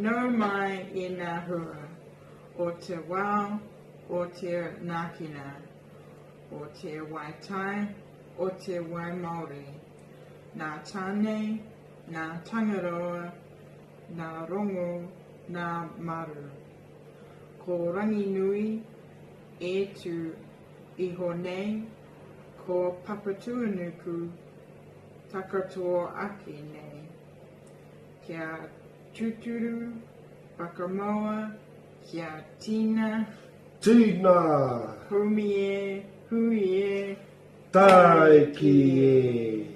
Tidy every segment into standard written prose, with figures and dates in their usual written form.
No mai I ngā hua, o te wao, o te nākina, o te waitai, o te wai Māori, nā tāne, nā tangaroa, nā rongo, nā maru. Ko rangi nui, e tu iho nei, ko papatuanuku, takatoa ake nei. Kia tuturu, whakamoa, kia tina, Tina, humie, huie, taiki e.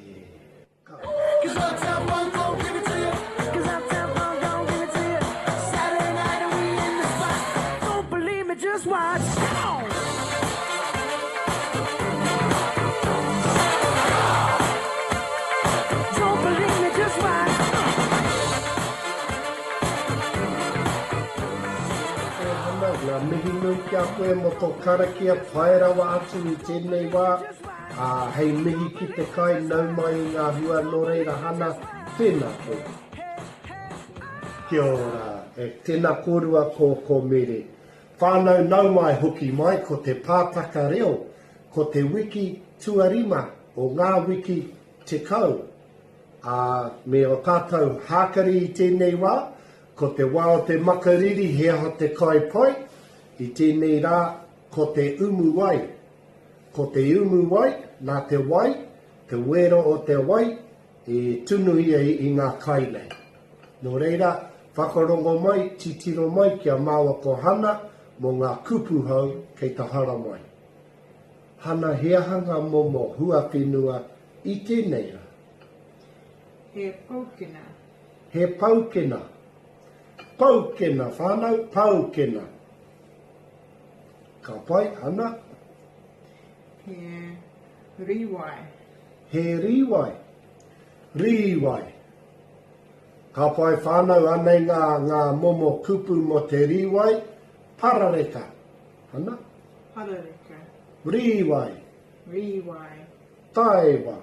Cause Uptown one gon' give it to you. Cause Uptown one gon' give it to you. Saturday night and we in the spot. Don't believe me, just watch. Don't believe me, just watch. Ngā mihi nui kia koe mo tō karakia whaerawa atu I tēnei wā. Hei mihi ki te kai nau mai I ngā hua no reira hana, tēnā koe. Kia ora, e tēnā korua ko mere. Whānau nau mai hoki mai ko te Pataka Reo, ko te wiki tuarima o ngā wiki te kau. Me o tātou hākari I tēnei wā, ko te wā o te makariri he aho te kai pai, I tēnei rā ko te umu wai. Ko te umu wai, nā te wai, te wero o te wai, e tunu ia I ngā kainei. Nō reira, whakarongo mai, titiro mai kia māua ko hana, mo ngā kupu hou kei ta hara mai. Hana heahanga momo hua whenua I tēnei rā. he pōkina, He paukena. Paukena, whānau, paukena. Ka pai, ana, he riwai, he riwai. Riwai. Ka pai whānau anei ngā momo kupu mo te riwai, parareka. Ana, parareka, riwai, riwai, taiwa.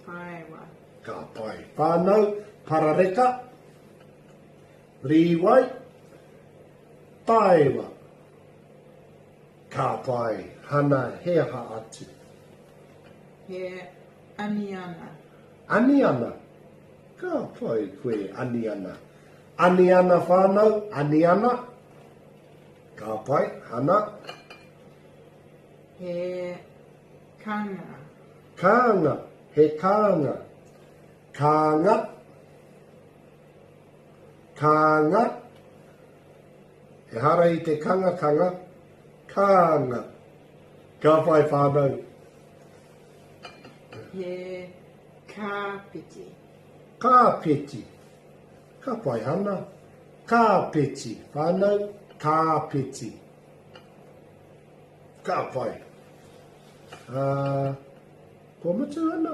taiwa, Ka pai whānau, parareka, riwai, taiwa. Ka pai hana heaha atu. he aniana, Aniana. Ka pai koe aniana. Aniana whānau, aniana. Ka pai, hana. he kanga, Kanga, he kanga. Kanga. Kanga. He hara I te kanga, kanga. Kanga. Ka pai whānau. he kāpiti, Kāpeti. Ka pai hana. Kāpeti. Whānau, kāpeti. Ka pai. Ko matu ana?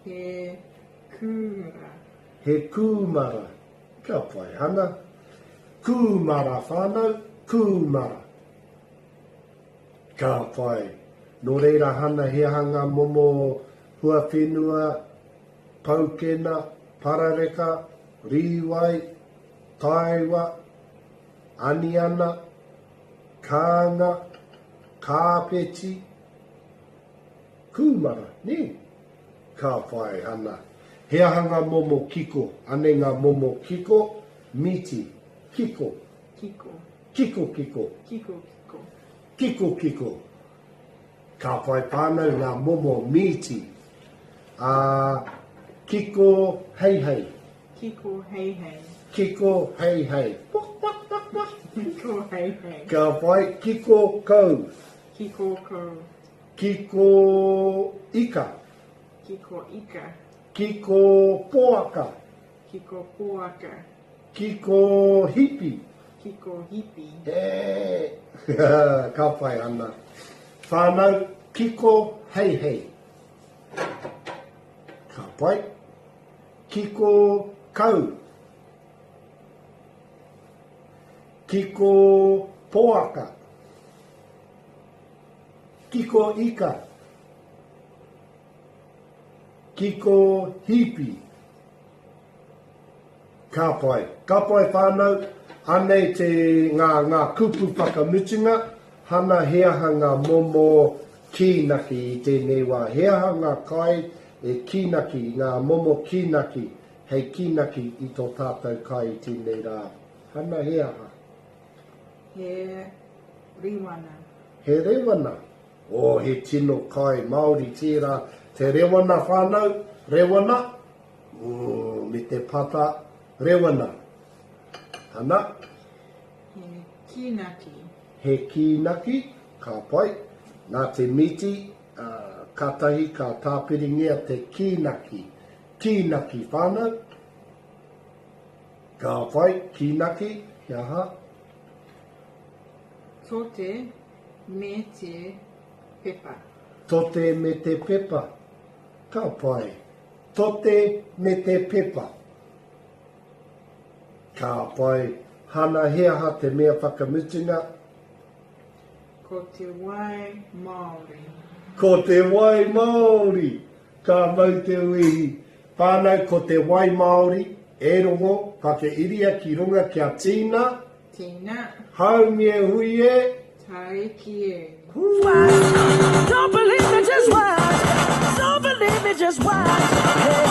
he kūra, He kūmara. Ka pai hana. Kūmara whānau, kūmara. Ka pai. Nō reira hana he hanga momo hua whenua, paukena, parareka, riwai, taiwa, aniana, kanga, kāpeti, kūmara, ne? Ka pai hana. He hanga momo kiko, ane ngā momo kiko, miti, kiko, kiko, kiko kiko, kiko, kiko, kiko kiko. Ka pai pānau ngā momo miti. Kiko hei hei. kiko hei hei, Kiko hei hei. kiko hei hei, Ka pai kiko kou. kiko kou, Kiko ika. kiko ika, Kiko poaka. kiko puaka, Kiko hipi. kiko hipi, E. Ka pai ana. Whānau kiko hei hei. Ka pai. Kiko kau. Kiko poaka. Kiko ika. Kiko hipi. Ka pai. Ka pai whānau. Anei ngā kupu whakamutunga, hana heahanga momo Kïnaki I tēnei wā. Heahanga kai e Kïnaki, ngā momo Kïnaki, hei Kïnaki I tō tātou kai I tēnei rā. Hana heaha. He riwana. He rewana. O, he tino kai Māori tērā. Te rewana whānau, rewana. Me te pata, rewana. Hana. He Kïnaki. He Kïnaki, ka pai. Nā te miti, katahi ka tāpiringia te Kïnaki. Kïnaki whānau. Ka pai, Kïnaki, iaha. Tote me te pepa. Tote me te pepa. Ka pai. Tote me te pepa. Ka pai. Hana heaha te mea whakamutunga. Ko te wai Māori. Ko te wai Māori. Ka mau te uihi. Whānau ko te wai Māori. E rongo, ka ke iria ki runga kia tīna. Tina. Haumie hui e. Taiki e. Don't believe me, just watch. Don't believe me, just watch. Hey.